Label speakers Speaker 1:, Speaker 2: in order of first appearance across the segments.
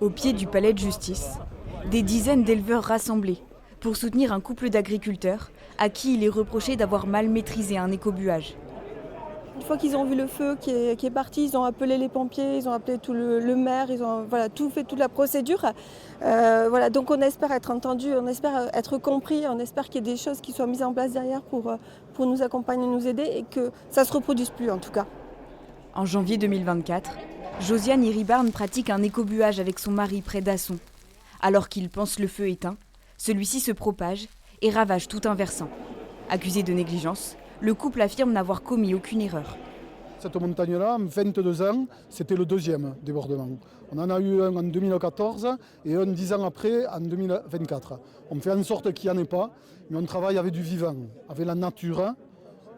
Speaker 1: Au pied du palais de justice, des dizaines d'éleveurs rassemblés pour soutenir un couple d'agriculteurs à qui il est reproché d'avoir mal maîtrisé un écobuage.
Speaker 2: Une fois qu'ils ont vu le feu qui est parti, ils ont appelé les pompiers, ils ont appelé tout le maire, ils ont tout fait, toute la procédure. Donc on espère être entendu, on espère être compris, on espère qu'il y ait des choses qui soient mises en place derrière pour nous accompagner, nous aider et que ça ne se reproduise plus en tout cas.
Speaker 1: En janvier 2024, Josiane Iribarne pratique un écobuage avec son mari près d'Asson. Alors qu'il pense le feu éteint, celui-ci se propage et ravage tout un versant. Accusé de négligence, le couple affirme n'avoir commis aucune erreur.
Speaker 3: Cette montagne-là, en 22 ans, c'était le deuxième débordement. On en a eu un en 2014 et un 10 ans après, en 2024. On fait en sorte qu'il n'y en ait pas, mais on travaille avec du vivant, avec la nature.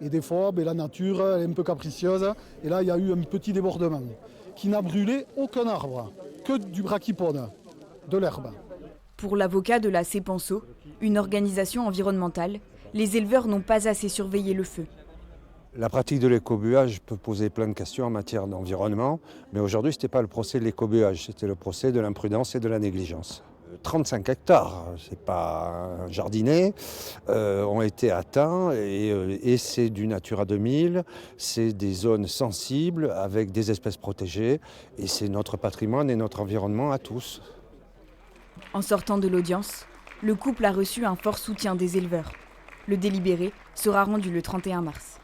Speaker 3: Et des fois, la nature elle est un peu capricieuse. Et là, il y a eu un petit débordement qui n'a brûlé aucun arbre, que du brachypode, de l'herbe.
Speaker 1: Pour l'avocat de la CEPANSO, une organisation environnementale, les éleveurs n'ont pas assez surveillé le feu.
Speaker 4: La pratique de l'écobuage peut poser plein de questions en matière d'environnement, mais aujourd'hui, ce n'était pas le procès de l'écobuage, c'était le procès de l'imprudence et de la négligence. 35 hectares, c'est pas un jardinet, ont été atteints et c'est du Natura 2000, c'est des zones sensibles avec des espèces protégées et c'est notre patrimoine et notre environnement à tous.
Speaker 1: En sortant de l'audience, le couple a reçu un fort soutien des éleveurs. Le délibéré sera rendu le 31 mars.